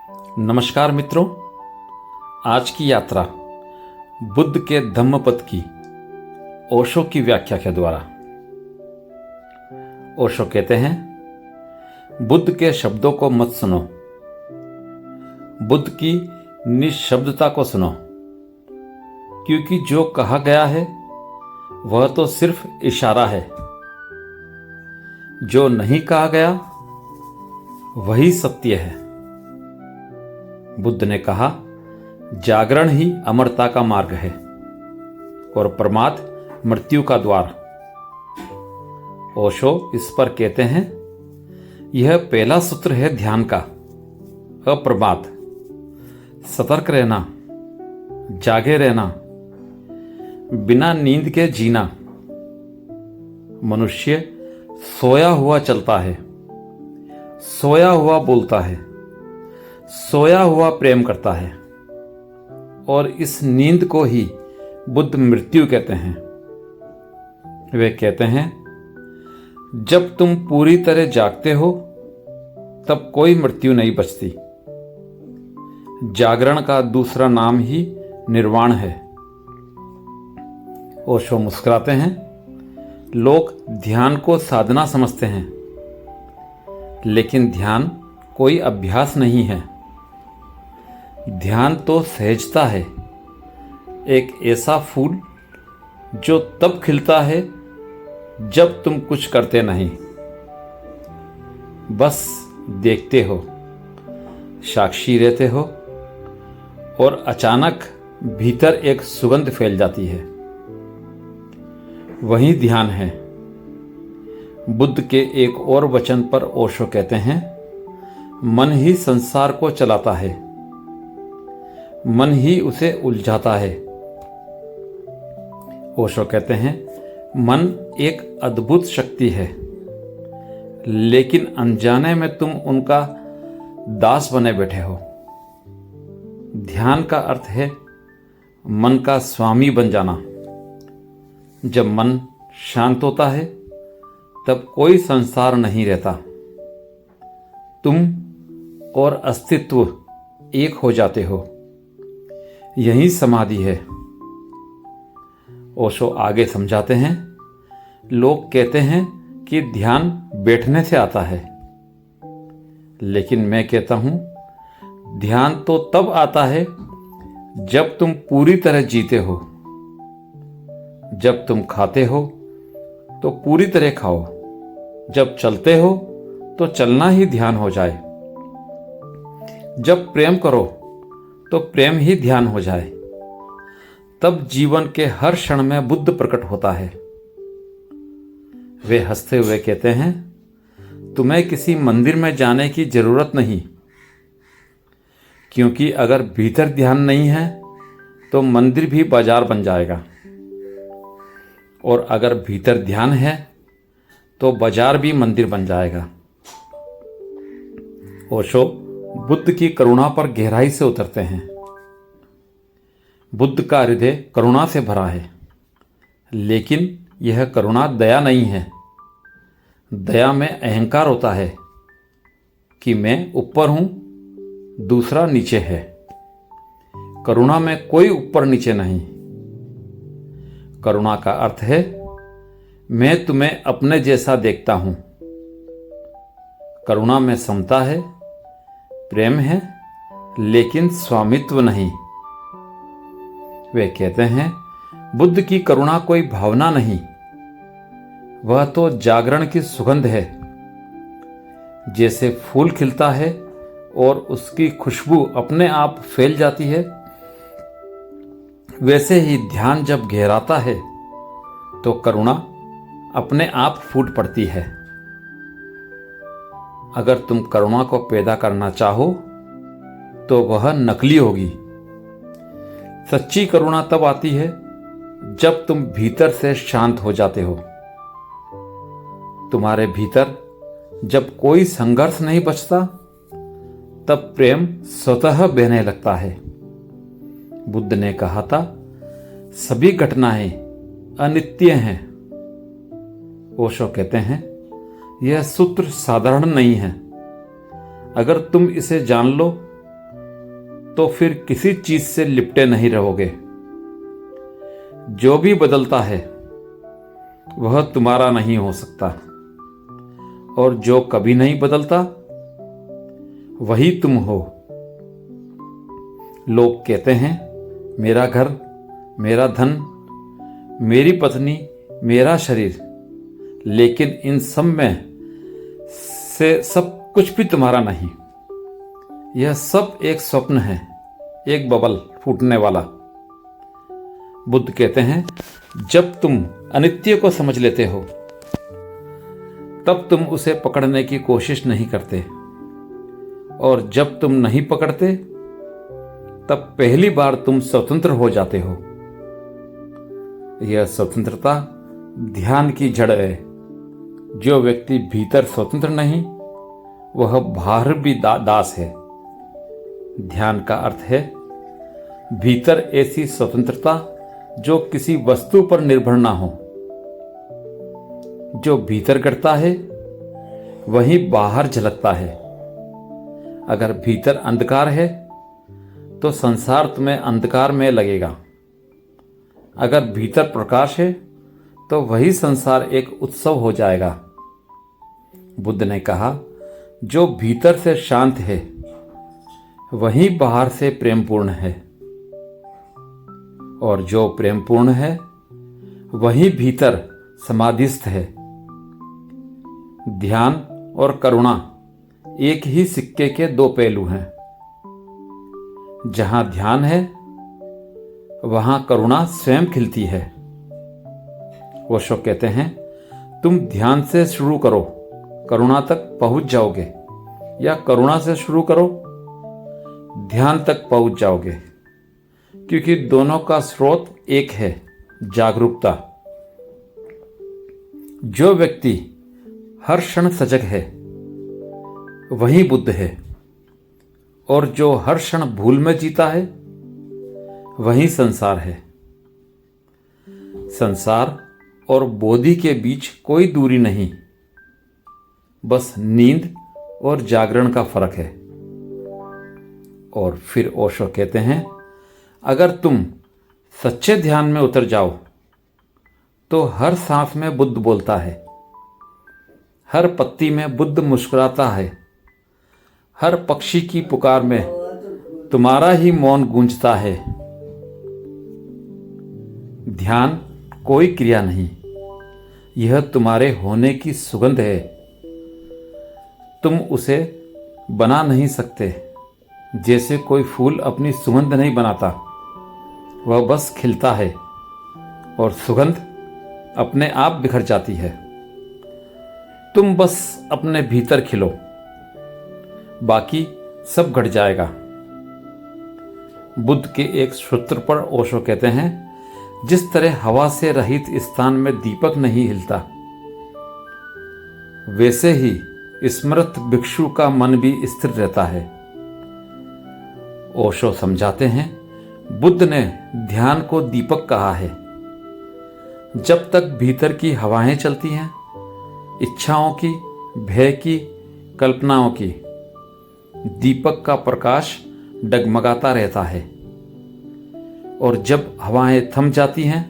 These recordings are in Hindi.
नमस्कार मित्रों, आज की यात्रा बुद्ध के धम्मपद की ओशो की व्याख्या के द्वारा। ओशो कहते हैं, बुद्ध के शब्दों को मत सुनो, बुद्ध की निशब्दता को सुनो, क्योंकि जो कहा गया है वह तो सिर्फ इशारा है, जो नहीं कहा गया वही सत्य है। बुद्ध ने कहा, जागरण ही अमरता का मार्ग है और प्रमाद मृत्यु का द्वार। ओशो इस पर कहते हैं, यह पहला सूत्र है ध्यान का, अप्रमाद, सतर्क रहना, जागे रहना, बिना नींद के जीना। मनुष्य सोया हुआ चलता है, सोया हुआ बोलता है, सोया हुआ प्रेम करता है, और इस नींद को ही बुद्ध मृत्यु कहते हैं। वे कहते हैं, जब तुम पूरी तरह जागते हो तब कोई मृत्यु नहीं बचती। जागरण का दूसरा नाम ही निर्वाण है। ओशो मुस्कुराते हैं, लोग ध्यान को साधना समझते हैं, लेकिन ध्यान कोई अभ्यास नहीं है। ध्यान तो सहजता है, एक ऐसा फूल जो तब खिलता है जब तुम कुछ करते नहीं, बस देखते हो, साक्षी रहते हो, और अचानक भीतर एक सुगंध फैल जाती है। वही ध्यान है। बुद्ध के एक और वचन पर ओशो कहते हैं, मन ही संसार को चलाता है, मन ही उसे उलझाता है। ओशो कहते हैं, मन एक अद्भुत शक्ति है, लेकिन अनजाने में तुम उनका दास बने बैठे हो। ध्यान का अर्थ है मन का स्वामी बन जाना। जब मन शांत होता है तब कोई संसार नहीं रहता, तुम और अस्तित्व एक हो जाते हो। यही समाधि है। ओशो आगे समझाते हैं, लोग कहते हैं कि ध्यान बैठने से आता है, लेकिन मैं कहता हूं, ध्यान तो तब आता है जब तुम पूरी तरह जीते हो। जब तुम खाते हो तो पूरी तरह खाओ, जब चलते हो तो चलना ही ध्यान हो जाए, जब प्रेम करो तो प्रेम ही ध्यान हो जाए। तब जीवन के हर क्षण में बुद्ध प्रकट होता है। वे हंसते हुए कहते हैं, तुम्हें किसी मंदिर में जाने की जरूरत नहीं, क्योंकि अगर भीतर ध्यान नहीं है तो मंदिर भी बाजार बन जाएगा, और अगर भीतर ध्यान है तो बाजार भी मंदिर बन जाएगा। ओशो बुद्ध की करुणा पर गहराई से उतरते हैं। बुद्ध का हृदय करुणा से भरा है, लेकिन यह करुणा दया नहीं है। दया में अहंकार होता है कि मैं ऊपर हूं, दूसरा नीचे है। करुणा में कोई ऊपर नीचे नहीं। करुणा का अर्थ है, मैं तुम्हें अपने जैसा देखता हूं। करुणा में समता है, प्रेम है, लेकिन स्वामित्व नहीं। वे कहते हैं, बुद्ध की करुणा कोई भावना नहीं, वह तो जागरण की सुगंध है। जैसे फूल खिलता है और उसकी खुशबू अपने आप फैल जाती है, वैसे ही ध्यान जब गहराता है तो करुणा अपने आप फूट पड़ती है। अगर तुम करुणा को पैदा करना चाहो तो वह नकली होगी। सच्ची करुणा तब आती है जब तुम भीतर से शांत हो जाते हो। तुम्हारे भीतर जब कोई संघर्ष नहीं बचता, तब प्रेम स्वतः बहने लगता है। बुद्ध ने कहा था, सभी घटनाएं अनित्य हैं। ओशो कहते हैं, यह सूत्र साधारण नहीं है। अगर तुम इसे जान लो तो फिर किसी चीज से लिपटे नहीं रहोगे। जो भी बदलता है वह तुम्हारा नहीं हो सकता, और जो कभी नहीं बदलता वही तुम हो। लोग कहते हैं मेरा घर, मेरा धन, मेरी पत्नी, मेरा शरीर, लेकिन इन सब में से सब कुछ भी तुम्हारा नहीं। यह सब एक स्वप्न है, एक बबल फूटने वाला। बुद्ध कहते हैं जब तुम अनित्य को समझ लेते हो तब तुम उसे पकड़ने की कोशिश नहीं करते, और जब तुम नहीं पकड़ते तब पहली बार तुम स्वतंत्र हो जाते हो। यह स्वतंत्रता ध्यान की जड़ है। जो व्यक्ति भीतर स्वतंत्र नहीं वह बाहर भी दास है। ध्यान का अर्थ है भीतर ऐसी स्वतंत्रता जो किसी वस्तु पर निर्भर ना हो। जो भीतर घटता है वही बाहर झलकता है। अगर भीतर अंधकार है तो संसार तुम्हें अंधकार में लगेगा। अगर भीतर प्रकाश है तो वही संसार एक उत्सव हो जाएगा। बुद्ध ने कहा जो भीतर से शांत है वही बाहर से प्रेमपूर्ण है, और जो प्रेमपूर्ण है वही भीतर समाधिस्थ है। ध्यान और करुणा एक ही सिक्के के दो पहलू हैं। जहां ध्यान है वहां करुणा स्वयं खिलती है। ओशो कहते हैं तुम ध्यान से शुरू करो, करुणा तक पहुंच जाओगे, या करुणा से शुरू करो, ध्यान तक पहुंच जाओगे, क्योंकि दोनों का स्रोत एक है, जागरूकता। जो व्यक्ति हर क्षण सजग है वही बुद्ध है, और जो हर क्षण भूल में जीता है वही संसार है। संसार और बोधि के बीच कोई दूरी नहीं, बस नींद और जागरण का फर्क है। और फिर ओशो कहते हैं अगर तुम सच्चे ध्यान में उतर जाओ तो हर सांस में बुद्ध बोलता है, हर पत्ती में बुद्ध मुस्कुराता है, हर पक्षी की पुकार में तुम्हारा ही मौन गूंजता है। ध्यान कोई क्रिया नहीं, यह तुम्हारे होने की सुगंध है। तुम उसे बना नहीं सकते, जैसे कोई फूल अपनी सुगंध नहीं बनाता, वह बस खिलता है और सुगंध अपने आप बिखर जाती है। तुम बस अपने भीतर खिलो, बाकी सब घट जाएगा। बुद्ध के एक सूत्र पर ओशो कहते हैं जिस तरह हवा से रहित स्थान में दीपक नहीं हिलता, वैसे ही स्मृत भिक्षु का मन भी स्थिर रहता है। ओशो समझाते हैं बुद्ध ने ध्यान को दीपक कहा है। जब तक भीतर की हवाएं चलती हैं, इच्छाओं की, भय की, कल्पनाओं की, दीपक का प्रकाश डगमगाता रहता है, और जब हवाएं थम जाती हैं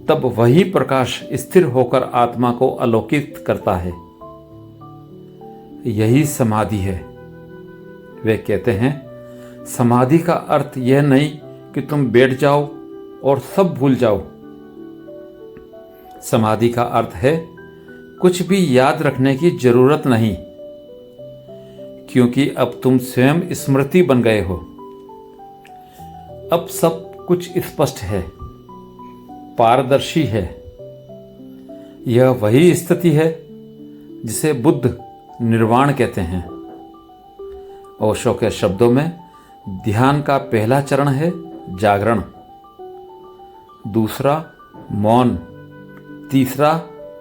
तब वही प्रकाश स्थिर होकर आत्मा को आलोकित करता है। यही समाधि है। वे कहते हैं समाधि का अर्थ यह नहीं कि तुम बैठ जाओ और सब भूल जाओ। समाधि का अर्थ है कुछ भी याद रखने की जरूरत नहीं, क्योंकि अब तुम स्वयं स्मृति बन गए हो। अब सब कुछ स्पष्ट है, पारदर्शी है। यह वही स्थिति है जिसे बुद्ध निर्वाण कहते हैं। ओशो के शब्दों में ध्यान का पहला चरण है जागरण, दूसरा मौन, तीसरा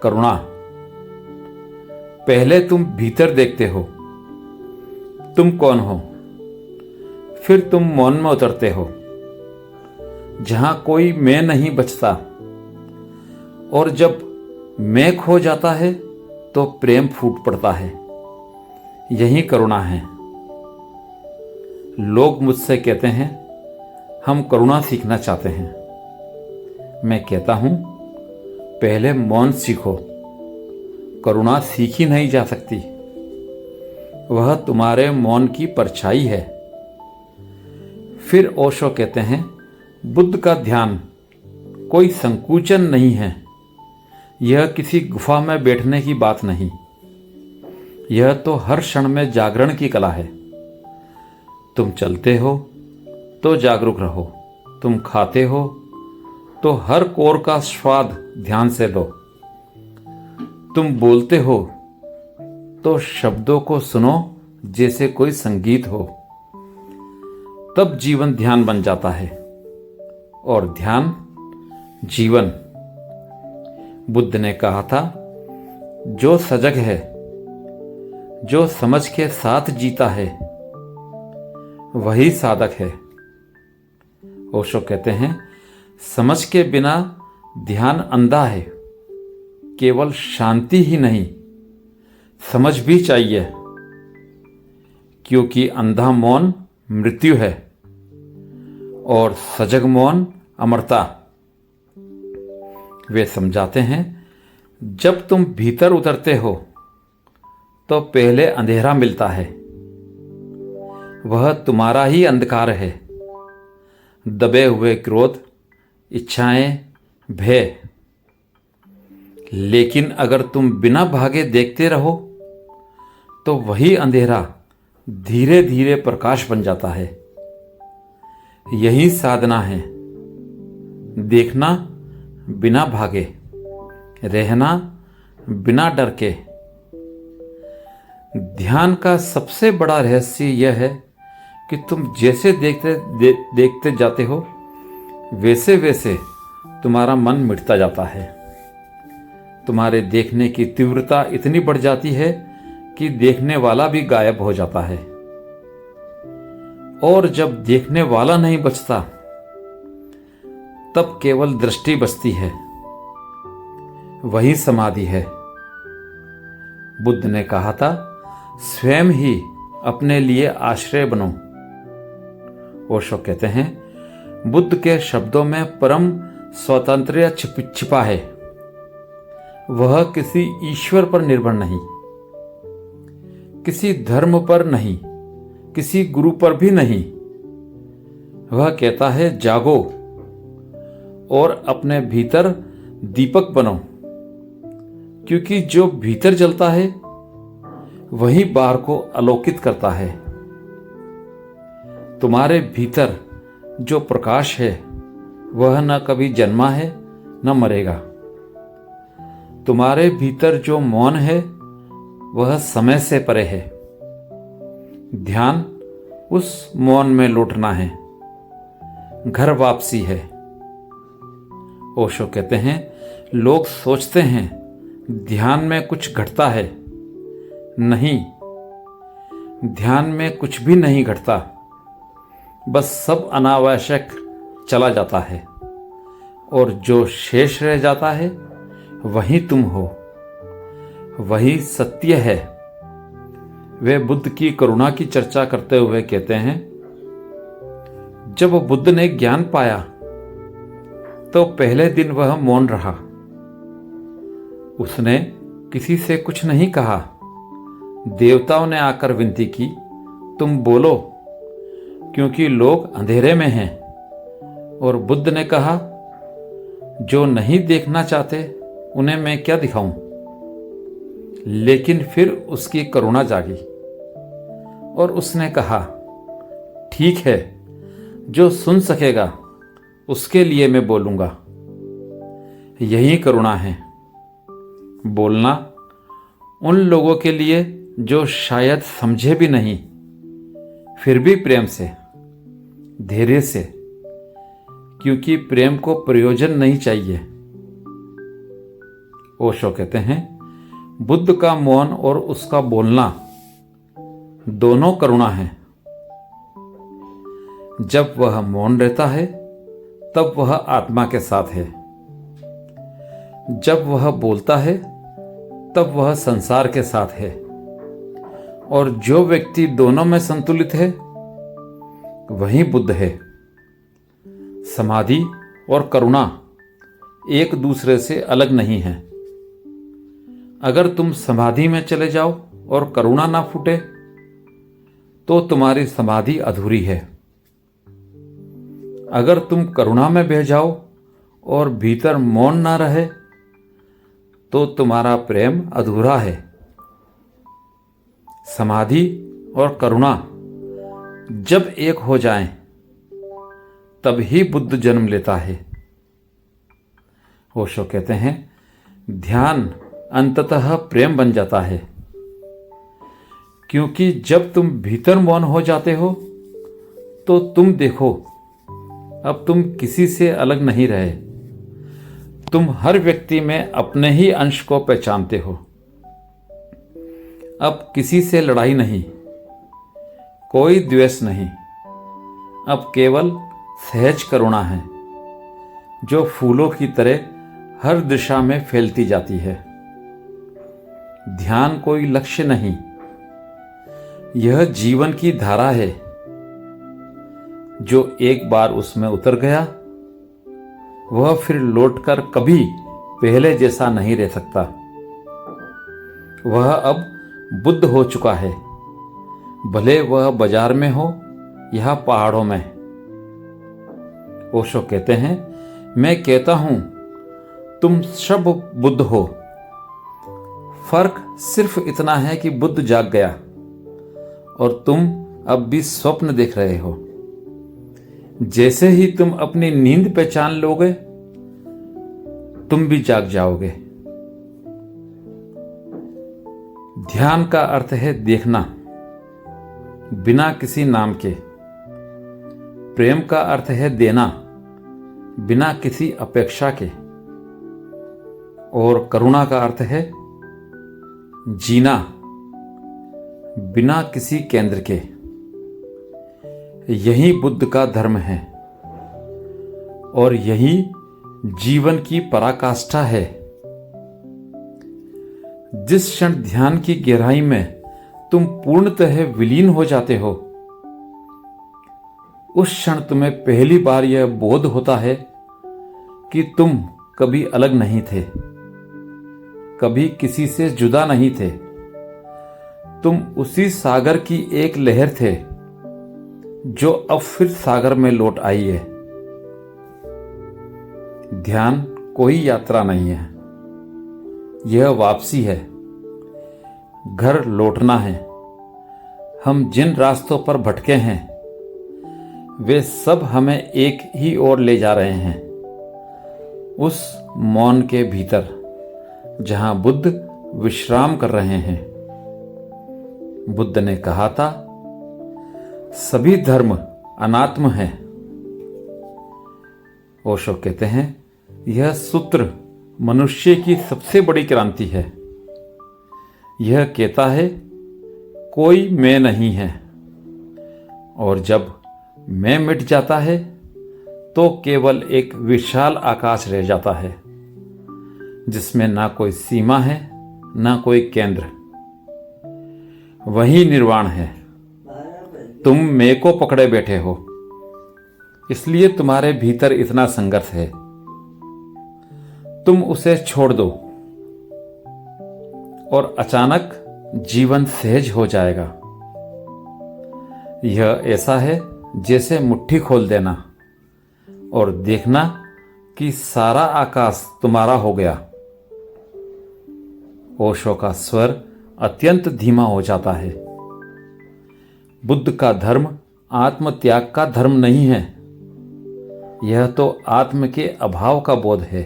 करुणा। पहले तुम भीतर देखते हो तुम कौन हो, फिर तुम मौन में उतरते हो जहां कोई मैं नहीं बचता, और जब मैं खो जाता है तो प्रेम फूट पड़ता है। यही करुणा है। लोग मुझसे कहते हैं हम करुणा सीखना चाहते हैं। मैं कहता हूं पहले मौन सीखो। करुणा सीखी नहीं जा सकती, वह तुम्हारे मौन की परछाई है। फिर ओशो कहते हैं बुद्ध का ध्यान कोई संकुचन नहीं है, यह किसी गुफा में बैठने की बात नहीं, यह तो हर क्षण में जागरण की कला है। तुम चलते हो तो जागरूक रहो, तुम खाते हो तो हर कोर का स्वाद ध्यान से लो, तुम बोलते हो तो शब्दों को सुनो जैसे कोई संगीत हो। तब जीवन ध्यान बन जाता है और ध्यान जीवन। बुद्ध ने कहा था जो सजग है, जो समझ के साथ जीता है, वही साधक है। ओशो कहते हैं समझ के बिना ध्यान अंधा है। केवल शांति ही नहीं, समझ भी चाहिए, क्योंकि अंधा मौन मृत्यु है और सजग मौन अमरता। वे समझाते हैं जब तुम भीतर उतरते हो तो पहले अंधेरा मिलता है, वह तुम्हारा ही अंधकार है। दबे हुए क्रोध, इच्छाएं, भय। लेकिन अगर तुम बिना भागे देखते रहो तो वही अंधेरा धीरे धीरे प्रकाश बन जाता है। यही साधना है, देखना बिना भागे, रहना बिना डर के। ध्यान का सबसे बड़ा रहस्य यह है कि तुम जैसे देखते जाते हो वैसे वैसे तुम्हारा मन मिटता जाता है। तुम्हारे देखने की तीव्रता इतनी बढ़ जाती है कि देखने वाला भी गायब हो जाता है। और जब देखने वाला नहीं बचता तब केवल दृष्टि बचती है, वही समाधि है। बुद्ध ने कहा था स्वयं ही अपने लिए आश्रय बनो। ओशो कहते हैं बुद्ध के शब्दों में परम स्वातंत्र्य छिपा है। वह किसी ईश्वर पर निर्भर नहीं, किसी धर्म पर नहीं, किसी गुरु पर भी नहीं। वह कहता है जागो और अपने भीतर दीपक बनो, क्योंकि जो भीतर जलता है वही बाहर को आलोकित करता है। तुम्हारे भीतर जो प्रकाश है वह न कभी जन्मा है न मरेगा। तुम्हारे भीतर जो मौन है वह समय से परे है। ध्यान उस मौन में लौटना है, घर वापसी है। ओशो कहते हैं लोग सोचते हैं ध्यान में कुछ घटता है। नहीं, ध्यान में कुछ भी नहीं घटता, बस सब अनावश्यक चला जाता है और जो शेष रह जाता है वही तुम हो, वही सत्य है। वे बुद्ध की करुणा की चर्चा करते हुए कहते हैं जब बुद्ध ने ज्ञान पाया तो पहले दिन वह मौन रहा। उसने किसी से कुछ नहीं कहा। देवताओं ने आकर विनती की तुम बोलो, क्योंकि लोग अंधेरे में हैं। और बुद्ध ने कहा जो नहीं देखना चाहते उन्हें मैं क्या दिखाऊं। लेकिन फिर उसकी करुणा जागी और उसने कहा ठीक है, जो सुन सकेगा उसके लिए मैं बोलूंगा। यही करुणा है, बोलना उन लोगों के लिए जो शायद समझे भी नहीं, फिर भी प्रेम से, धैर्य से, क्योंकि प्रेम को प्रयोजन नहीं चाहिए। ओशो कहते हैं बुद्ध का मौन और उसका बोलना दोनों करुणा है। जब वह मौन रहता है तब वह आत्मा के साथ है, जब वह बोलता है तब वह संसार के साथ है। और जो व्यक्ति दोनों में संतुलित है वही बुद्ध है। समाधि और करुणा एक दूसरे से अलग नहीं हैं। अगर तुम समाधि में चले जाओ और करुणा ना फूटे तो तुम्हारी समाधि अधूरी है। अगर तुम करुणा में बह जाओ और भीतर मौन ना रहे तो तुम्हारा प्रेम अधूरा है। समाधि और करुणा जब एक हो जाएं, तब ही बुद्ध जन्म लेता है। ओशो कहते हैं, ध्यान अंततः प्रेम बन जाता है, क्योंकि जब तुम भीतर मौन हो जाते हो तो तुम देखो, अब तुम किसी से अलग नहीं रहे। तुम हर व्यक्ति में अपने ही अंश को पहचानते हो। अब किसी से लड़ाई नहीं, कोई द्वेष नहीं। अब केवल सहज करुणा है, जो फूलों की तरह हर दिशा में फैलती जाती है। ध्यान कोई लक्ष्य नहीं, यह जीवन की धारा है। जो एक बार उसमें उतर गया, वह फिर लौटकर कभी पहले जैसा नहीं रह सकता। वह अब बुद्ध हो चुका है, भले वह बाजार में हो या पहाड़ों में। ओशो कहते हैं, मैं कहता हूं तुम सब बुद्ध हो। फर्क सिर्फ इतना है कि बुद्ध जाग गया और तुम अब भी स्वप्न देख रहे हो। जैसे ही तुम अपनी नींद पहचान लोगे, तुम भी जाग जाओगे। ध्यान का अर्थ है देखना, बिना किसी नाम के। प्रेम का अर्थ है देना, बिना किसी अपेक्षा के। और करुणा का अर्थ है जीना, बिना किसी केंद्र के। यही बुद्ध का धर्म है और यही जीवन की पराकाष्ठा है। जिस क्षण ध्यान की गहराई में तुम पूर्णतः विलीन हो जाते हो, उस क्षण तुम्हें पहली बार यह बोध होता है कि तुम कभी अलग नहीं थे, कभी किसी से जुदा नहीं थे। तुम उसी सागर की एक लहर थे जो अब फिर सागर में लौट आई है। ध्यान कोई यात्रा नहीं है, यह वापसी है, घर लौटना है। हम जिन रास्तों पर भटके हैं, वे सब हमें एक ही ओर ले जा रहे हैं, उस मौन के भीतर जहां बुद्ध विश्राम कर रहे हैं। बुद्ध ने कहा था, सभी धर्म अनात्म हैं। ओशो कहते हैं, यह सूत्र मनुष्य की सबसे बड़ी क्रांति है। यह कहता है, कोई मैं नहीं है, और जब मैं मिट जाता है तो केवल एक विशाल आकाश रह जाता है, जिसमें ना कोई सीमा है, ना कोई केंद्र। वही निर्वाण है। तुम मैं को पकड़े बैठे हो, इसलिए तुम्हारे भीतर इतना संघर्ष है। तुम उसे छोड़ दो और अचानक जीवन सहज हो जाएगा। यह ऐसा है जैसे मुट्ठी खोल देना और देखना कि सारा आकाश तुम्हारा हो गया। ओशो का स्वर अत्यंत धीमा हो जाता है। बुद्ध का धर्म आत्म त्याग का धर्म नहीं है, यह तो आत्म के अभाव का बोध है।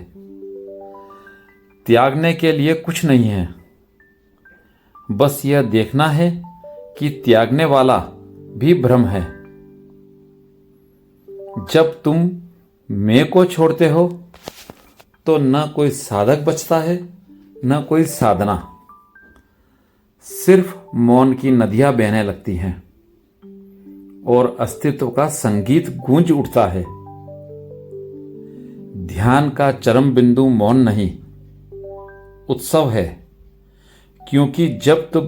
त्यागने के लिए कुछ नहीं है, बस यह देखना है कि त्यागने वाला भी भ्रम है। जब तुम मैं को छोड़ते हो तो न कोई साधक बचता है, न कोई साधना। सिर्फ मौन की नदियां बहने लगती हैं और अस्तित्व का संगीत गूंज उठता है। ध्यान का चरम बिंदु मौन नहीं, उत्सव है, क्योंकि जब तुम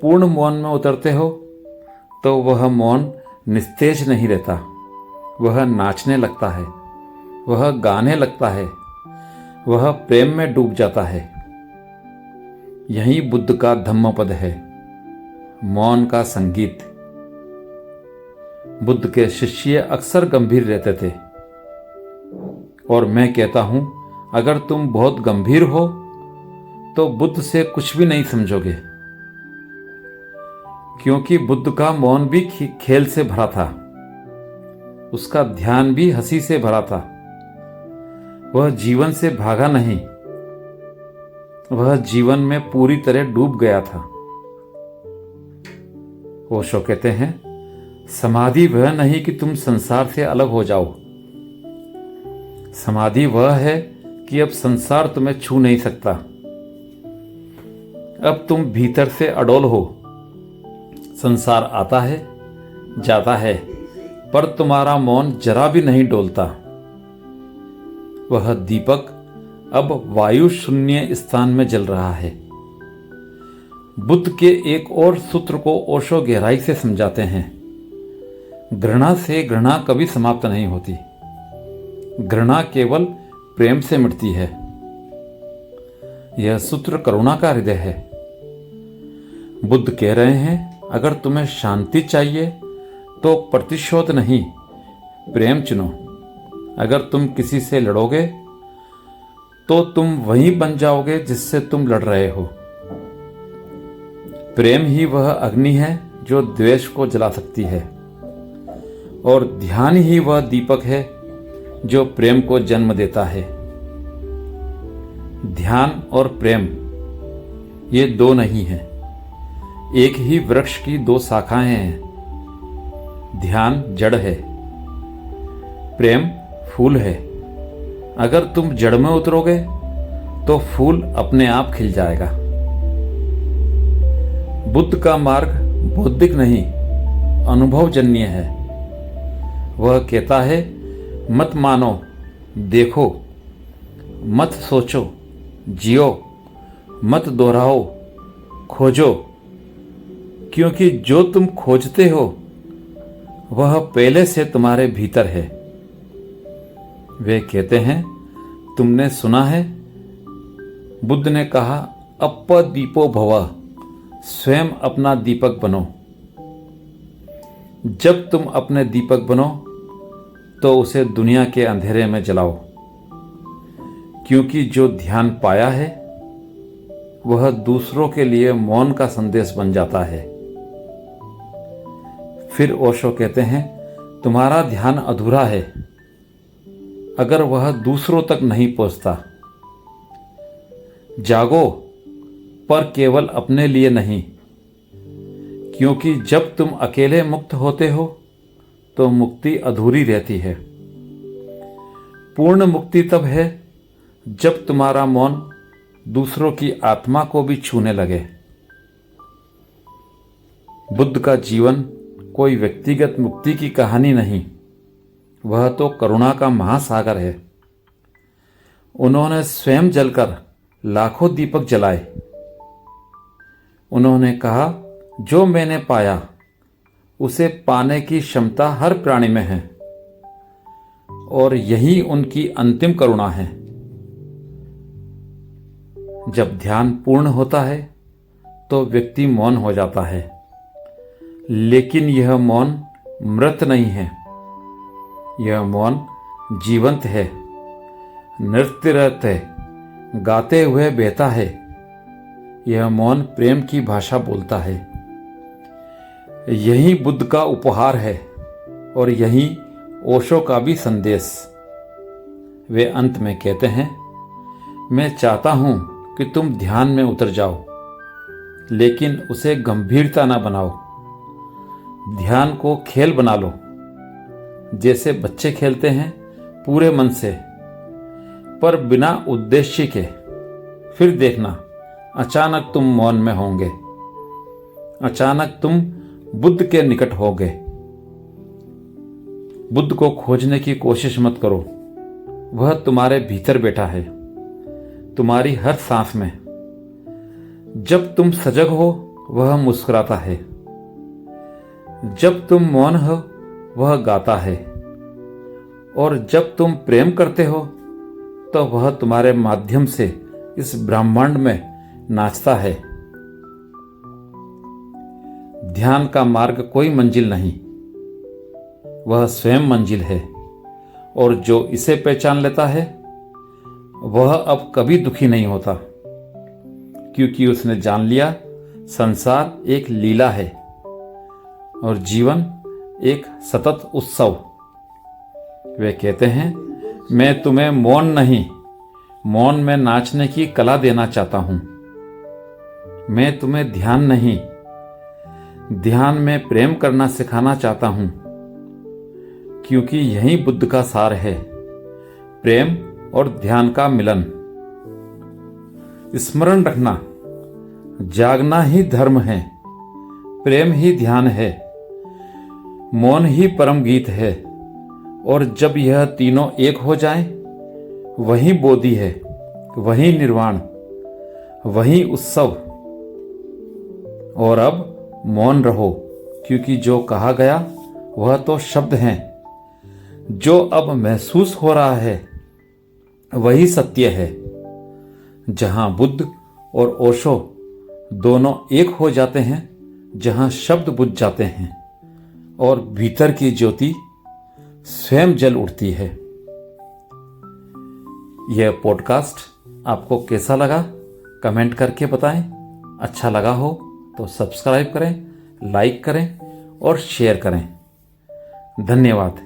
पूर्ण मौन में उतरते हो तो वह मौन निस्तेज नहीं रहता, वह नाचने लगता है, वह गाने लगता है, वह प्रेम में डूब जाता है। यही बुद्ध का धम्मपद है, मौन का संगीत। बुद्ध के शिष्य अक्सर गंभीर रहते थे, और मैं कहता हूं, अगर तुम बहुत गंभीर हो तो बुद्ध से कुछ भी नहीं समझोगे, क्योंकि बुद्ध का मौन भी खेल से भरा था, उसका ध्यान भी हंसी से भरा था। वह जीवन से भागा नहीं, वह जीवन में पूरी तरह डूब गया था। ओशो कहते हैं, समाधि वह नहीं कि तुम संसार से अलग हो जाओ, समाधि वह है कि अब संसार तुम्हें छू नहीं सकता। अब तुम भीतर से अडोल हो, संसार आता है जाता है, पर तुम्हारा मौन जरा भी नहीं डोलता। वह दीपक अब वायु शून्य स्थान में जल रहा है। बुद्ध के एक और सूत्र को ओशो गहराई से समझाते हैं, घृणा से घृणा कभी समाप्त नहीं होती, घृणा केवल प्रेम से मिटती है। यह सूत्र करुणा का हृदय है। बुद्ध कह रहे हैं, अगर तुम्हें शांति चाहिए तो प्रतिशोध नहीं, प्रेम चुनो। अगर तुम किसी से लड़ोगे तो तुम वही बन जाओगे जिससे तुम लड़ रहे हो। प्रेम ही वह अग्नि है जो द्वेष को जला सकती है, और ध्यान ही वह दीपक है जो प्रेम को जन्म देता है। ध्यान और प्रेम ये दो नहीं हैं, एक ही वृक्ष की दो शाखाएं हैं। ध्यान जड़ है, प्रेम फूल है। अगर तुम जड़ में उतरोगे तो फूल अपने आप खिल जाएगा। बुद्ध का मार्ग बौद्धिक नहीं, अनुभवजन्य है। वह कहता है, मत मानो, देखो, मत सोचो, जियो, मत दोहराओ, खोजो, क्योंकि जो तुम खोजते हो वह पहले से तुम्हारे भीतर है। वे कहते हैं, तुमने सुना है, बुद्ध ने कहा, अप दीपो भव, स्वयं अपना दीपक बनो। जब तुम अपने दीपक बनो तो उसे दुनिया के अंधेरे में जलाओ, क्योंकि जो ध्यान पाया है वह दूसरों के लिए मौन का संदेश बन जाता है। फिर ओशो कहते हैं, तुम्हारा ध्यान अधूरा है अगर वह दूसरों तक नहीं पहुंचता। जागो, पर केवल अपने लिए नहीं, क्योंकि जब तुम अकेले मुक्त होते हो तो मुक्ति अधूरी रहती है। पूर्ण मुक्ति तब है जब तुम्हारा मौन दूसरों की आत्मा को भी छूने लगे। बुद्ध का जीवन कोई व्यक्तिगत मुक्ति की कहानी नहीं, वह तो करुणा का महासागर है। उन्होंने स्वयं जलकर लाखों दीपक जलाए। उन्होंने कहा, जो मैंने पाया उसे पाने की क्षमता हर प्राणी में है, और यही उनकी अंतिम करुणा है। जब ध्यान पूर्ण होता है तो व्यक्ति मौन हो जाता है, लेकिन यह मौन मृत नहीं है, यह मौन जीवंत है, नृत्यरत है, गाते हुए बहता है। यह मौन प्रेम की भाषा बोलता है। यही बुद्ध का उपहार है, और यही ओशो का भी संदेश। वे अंत में कहते हैं, मैं चाहता हूं कि तुम ध्यान में उतर जाओ, लेकिन उसे गंभीरता ना बनाओ। ध्यान को खेल बना लो, जैसे बच्चे खेलते हैं, पूरे मन से, पर बिना उद्देश्य के। फिर देखना, अचानक तुम मौन में होंगे, अचानक तुम बुद्ध के निकट होगे। बुद्ध को खोजने की कोशिश मत करो, वह तुम्हारे भीतर बैठा है, तुम्हारी हर सांस में। जब तुम सजग हो वह मुस्कुराता है, जब तुम मौन हो वह गाता है, और जब तुम प्रेम करते हो तो वह तुम्हारे माध्यम से इस ब्रह्मांड में नाचता है। ध्यान का मार्ग कोई मंजिल नहीं, वह स्वयं मंजिल है, और जो इसे पहचान लेता है वह अब कभी दुखी नहीं होता, क्योंकि उसने जान लिया संसार एक लीला है और जीवन एक सतत उत्सव। वे कहते हैं, मैं तुम्हें मौन नहीं, मौन में नाचने की कला देना चाहता हूं। मैं तुम्हें ध्यान नहीं, ध्यान में प्रेम करना सिखाना चाहता हूं, क्योंकि यही बुद्ध का सार है, प्रेम और ध्यान का मिलन। स्मरण रखना, जागना ही धर्म है, प्रेम ही ध्यान है, मौन ही परम गीत है, और जब यह तीनों एक हो जाएं, वही बोधि है, वही निर्वाण, वही उत्सव। और अब मौन रहो, क्योंकि जो कहा गया वह तो शब्द हैं, जो अब महसूस हो रहा है वही सत्य है। जहां बुद्ध और ओशो दोनों एक हो जाते हैं, जहां शब्द बुझ जाते हैं और भीतर की ज्योति स्वयं जल उठती है। यह पॉडकास्ट आपको कैसा लगा कमेंट करके बताएं। अच्छा लगा हो तो सब्सक्राइब करें, लाइक करें और शेयर करें। धन्यवाद।